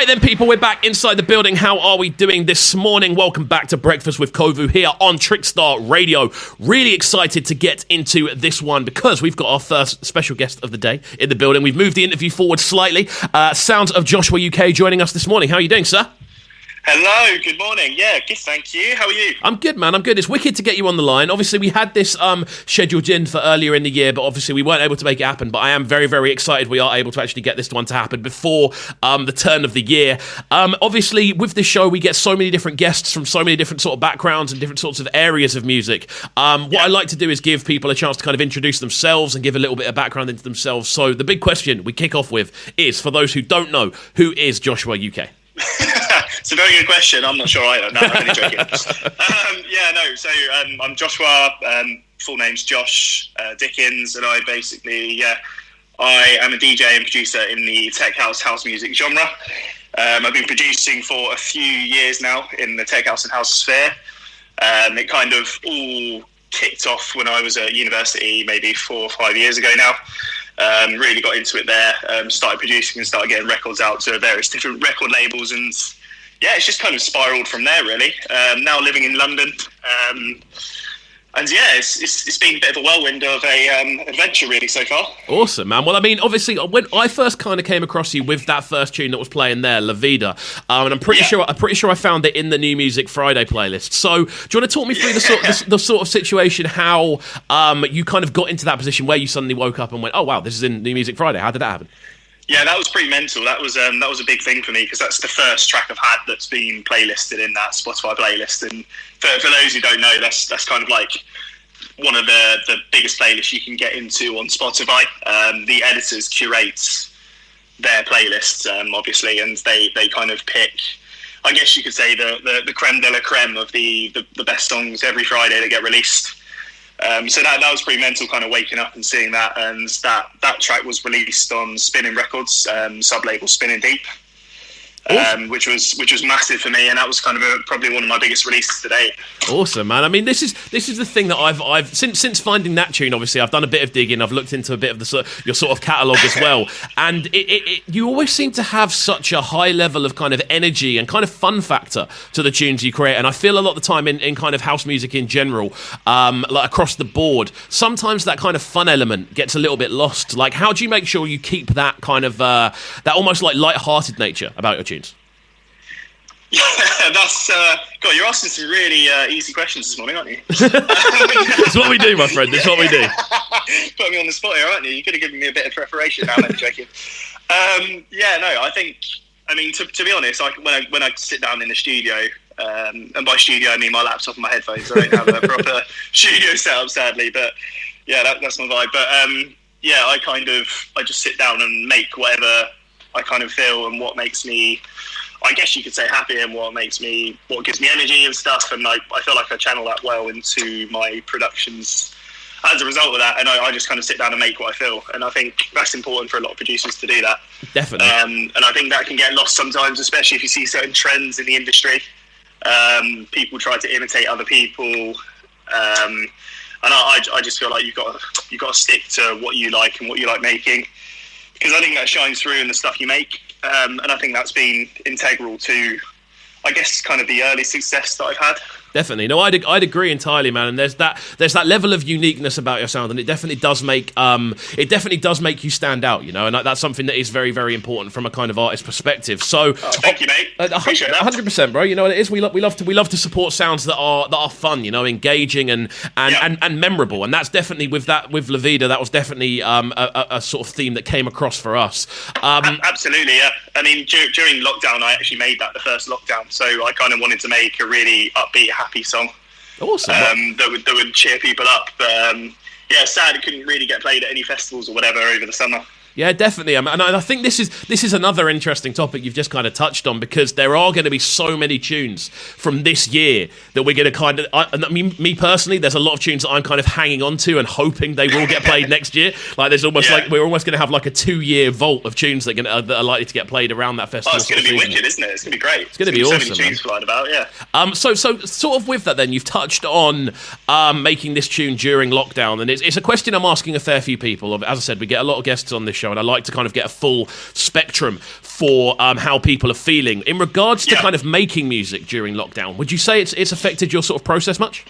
Right then, people, we're back inside the building. How are we doing this morning? Welcome back to Breakfast with KXVU here on Trickstar Radio. Really excited to get into this one because we've got our first special guest of the day in the building. We've moved the interview forward slightly. Sounds of Joshwa UK joining us this morning. How are you doing, sir? Hello, good morning. Yeah, good, thank you. How are you? I'm good, man. I'm good. It's wicked to get you on the line. Obviously, we had this scheduled in for earlier in the year, but obviously we weren't able to make it happen. But I am very, very excited we are able to actually get this one to happen before the turn of the year. Obviously, with this show, we get so many different guests from so many different sort of backgrounds and different sorts of areas of music. What I like to do is give people a chance to kind of introduce themselves and give a little bit of background into themselves. So the big question we kick off with is, for those who don't know, who is Joshwa UK? It's a very good question. I'm not sure either. No, I'm really joking. I'm Joshwa. Full name's Josh Dickens, and I basically, I am a DJ and producer in the tech house music genre. I've been producing for a few years now in the tech house and house sphere. It kind of all kicked off when I was at university, maybe 4 or 5 years ago now. Really got into it there, started producing and started getting records out to various different record labels, and yeah, it's just kind of spiraled from there really. Now living in London, and yeah, it's been a bit of a whirlwind of a adventure really so far. Awesome, man. Well, I mean, obviously, when I first kind of came across you with that first tune that was playing there, Vida, and I'm pretty sure I found it in the New Music Friday playlist. So, do you want to talk me through the sort of situation, how you kind of got into that position where you suddenly woke up and went, oh wow, this is in New Music Friday? How did that happen? Yeah, that was pretty mental. That was a big thing for me because that's the first track I've had that's been playlisted in that Spotify playlist. And for those who don't know, that's kind of like one of the biggest playlists you can get into on Spotify. The editors curate their playlists, obviously, and they kind of pick, I guess you could say, the creme de la creme of the best songs every Friday that get released. So that was pretty mental, kind of waking up and seeing that, and that track was released on Spinnin Records, sub-label Spinnin Deep, which was massive for me, and that was kind of probably one of my biggest releases to date. Awesome, man. I mean, this is the thing that I've since finding that tune. Obviously, I've done a bit of digging. I've looked into a bit of your sort of catalogue as well, and you always seem to have such a high level of kind of energy and kind of fun factor to the tunes you create. And I feel a lot of the time in kind of house music in general, like across the board, sometimes that kind of fun element gets a little bit lost. Like, how do you make sure you keep that kind of that almost like light-hearted nature about your tunes? Yeah, that's God. You're asking some really easy questions this morning, aren't you? It's what we do, my friend. It's what we do. Put me on the spot here, aren't you? You could have given me a bit of preparation. Now, I'm joking. I think. I mean, to be honest, when I sit down in the studio, and by studio I mean my laptop and my headphones. I don't have a proper studio setup, sadly. But yeah, that's my vibe. But I just sit down and make whatever I kind of feel and what makes me, I guess you could say, happy, and what gives me energy and stuff. And I feel like I channel that well into my productions as a result of that. And I just kind of sit down and make what I feel. And I think that's important for a lot of producers to do that. Definitely. And I think that can get lost sometimes, especially if you see certain trends in the industry. People try to imitate other people. And I just feel like you've got to stick to what you like and what you like making, because I think that shines through in the stuff you make. And I think that's been integral to, I guess, kind of the early success that I've had. Definitely. No, I'd agree entirely, man. And there's that level of uniqueness about your sound, and it definitely does make you stand out, you know. And that's something that is very, very important from a kind of artist perspective. So, thank you, mate. Appreciate that. 100%, bro. You know what it is. We love to support sounds that are fun, you know, engaging and memorable. And that's definitely with Vida. That was definitely a sort of theme that came across for us. Absolutely, yeah. I mean, during lockdown, I actually made that the first lockdown. So I kind of wanted to make a really upbeat, happy song. Awesome. That would cheer people up. But sad it couldn't really get played at any festivals or whatever over the summer. Yeah, definitely. And I think this is another interesting topic you've just kind of touched on, because there are going to be so many tunes from this year that we're going to kind of... I mean, me personally, there's a lot of tunes that I'm kind of hanging on to and hoping they will get played next year. Like, there's almost like we're almost going to have like a 2-year vault of tunes that are likely to get played around that festival. Oh, it's going to be wicked, isn't it? It's going to be great. It's going to be awesome. So many tunes flying about, yeah. So sort of with that, then you've touched on making this tune during lockdown, and it's a question I'm asking a fair few people. As I said, we get a lot of guests on this show, and I like to kind of get a full spectrum for how people are feeling. In regards to kind of making music during lockdown, would you say it's affected your sort of process much?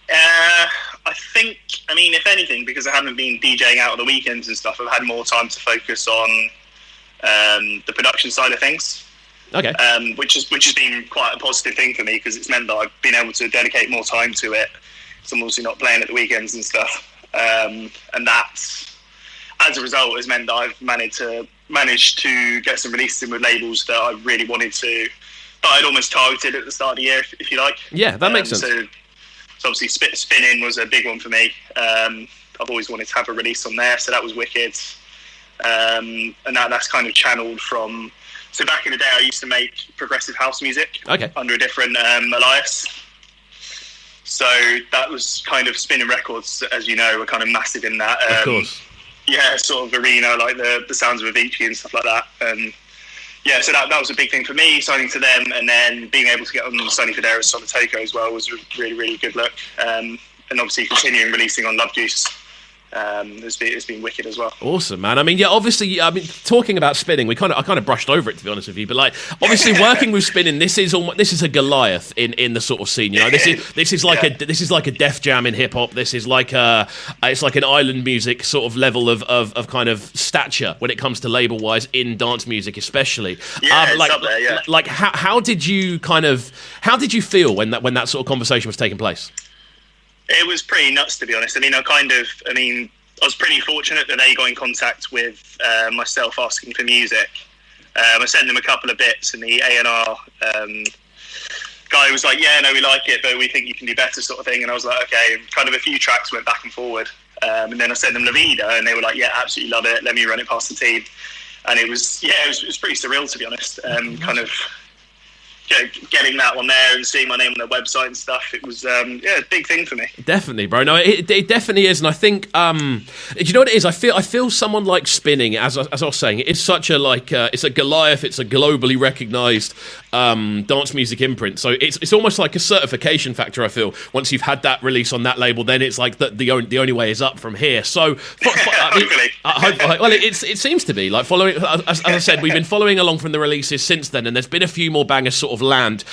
I think, I mean, if anything, because I haven't been DJing out on the weekends and stuff, I've had more time to focus on the production side of things. Okay. Which has been quite a positive thing for me, because it's meant that I've been able to dedicate more time to it. So I'm obviously not playing at the weekends and stuff. And that, as a result, has meant that I've managed to get some releases in with labels that I really wanted to, that I'd almost targeted at the start of the year, if you like. Yeah, that makes sense. So obviously Spinnin was a big one for me. I've always wanted to have a release on there, so that was wicked. And that's kind of channeled from... So back in the day, I used to make progressive house music under a different alias. So that was kind of Spinnin Records, as you know, were kind of massive in that. Of course. Yeah, sort of arena, like the sounds of Avicii and stuff like that. And yeah, so that was a big thing for me, signing to them, and then being able to get on Sonny Fodera's Solitaco as well was a really, really good look. And obviously continuing releasing on Love Juice. It's been wicked as well. Awesome, man. I mean, yeah, obviously, I mean, talking about Spinnin, I kind of brushed over it, to be honest with you. But like, obviously, working with Spinnin, this is a Goliath in the sort of scene. You know, this is like a Def Jam in hip hop. This is like it's like an island music sort of level of kind of stature when it comes to label wise in dance music, especially. Yeah, it's up there. Yeah. Like, how did you feel when that sort of conversation was taking place? It was pretty nuts, to be honest. I mean, I was pretty fortunate that they got in contact with myself asking for music. I sent them a couple of bits, and the A&R guy was like, yeah, no, we like it, but we think you can do better, sort of thing. And I was like, okay. And kind of a few tracks went back and forward. And then I sent them Vida, and they were like, yeah, absolutely love it. Let me run it past the team. And it was pretty surreal, to be honest. Kind of... getting that one there and seeing my name on their website and stuff, it was a big thing for me. Definitely, bro. No, it definitely is, and I think you know what it is. I feel someone like Spinnin, as I was saying, it's such a it's a Goliath. It's a globally recognised dance music imprint. So it's almost like a certification factor. I feel once you've had that release on that label, then it's like the only way is up from here. So hopefully, well, it seems to be like following. As I said, we've been following along from the releases since then, and there's been a few more bangers sort of land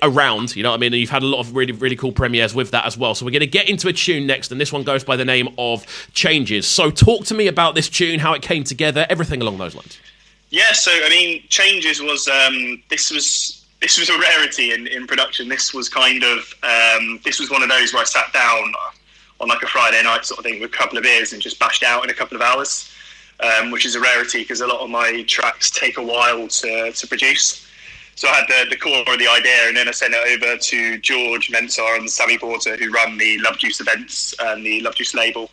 around, you know what I mean, and you've had a lot of really, really cool premieres with that as well. So we're going to get into a tune next, and this one goes by the name of Changes. So talk to me about this tune, how it came together, everything along those lines. Yeah, so I mean, Changes was this was a rarity in production. This was kind of this was one of those where I sat down on like a Friday night sort of thing with a couple of beers and just bashed out in a couple of hours, which is a rarity because a lot of my tracks take a while to produce. So I had the core of the idea, and then I sent it over to George Mensah and Sammy Porter, who run the Love Juice events and the Love Juice label.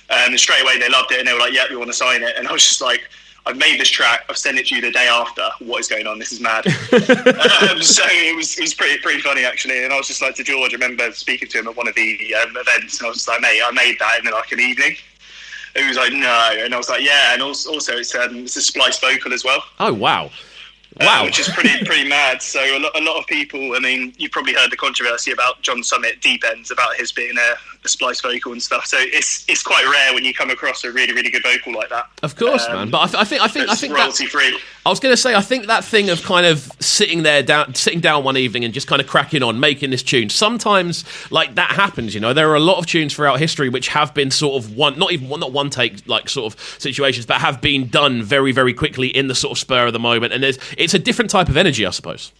And straight away they loved it, and they were like, yeah, we want to sign it. And I was just like, I've made this track, I've sent it to you the day after. What is going on? This is mad. So it was pretty funny, actually. And I was just like, to George, I remember speaking to him at one of the events, and I was just like, mate, I made that in like an evening. And he was like, no. And I was like, yeah. And also it's a spliced vocal as well. Oh, wow. Wow. Which is pretty mad. So a lot of people, I mean, you've probably heard the controversy about John Summit Deep Ends, about his being a splice vocal and stuff. So it's quite rare when you come across a really, really good vocal like that. Of course, man. But I think royalty free. I was going to say, I think that thing of kind of sitting down one evening and just kind of cracking on, making this tune. Sometimes, like, that happens. You know, there are a lot of tunes throughout history which have been sort of not one take like sort of situations, but have been done very, very quickly in the sort of spur of the moment. And it's a different type of energy, I suppose.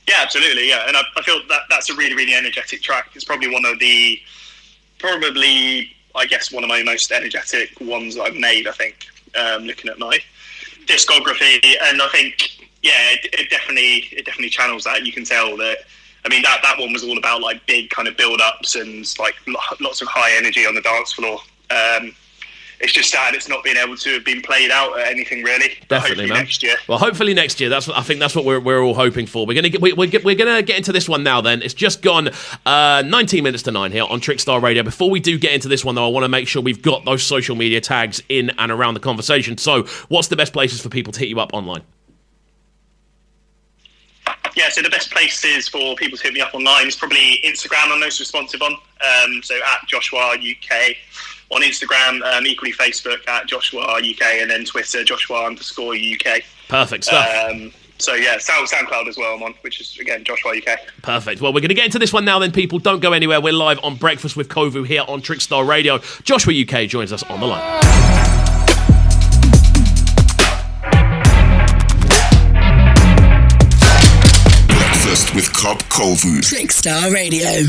Yeah, absolutely. Yeah, and I feel that's a really, really energetic track. It's probably I guess one of my most energetic ones that I've made. I think looking at my discography, and I think it definitely channels that. You can tell that. I mean, that one was all about like big kind of build-ups and like lots of high energy on the dance floor. It's just sad it's not being able to have been played out at anything really. Definitely, man. Next year. Well, hopefully next year. I think that's what we're all hoping for. We're gonna get into this one now. Then it's just gone 19 minutes to 9 here on Trickstar Radio. Before we do get into this one, though, I want to make sure we've got those social media tags in and around the conversation. So, what's the best places for people to hit you up online? So the best places for people to hit me up online is probably Instagram. I'm most responsive on. So at Joshwa UK on Instagram, equally Facebook at Joshwa UK, and then Twitter Joshwa_UK. Perfect stuff. So yeah, SoundCloud as well I'm on, which is again Joshwa UK. Perfect. Well, we're going to get into this one now then, people. Don't go anywhere. We're live on Breakfast with Kovu here on Trickstar Radio. Joshwa UK joins us on the line. Breakfast with CubCamTV. Trickstar Radio.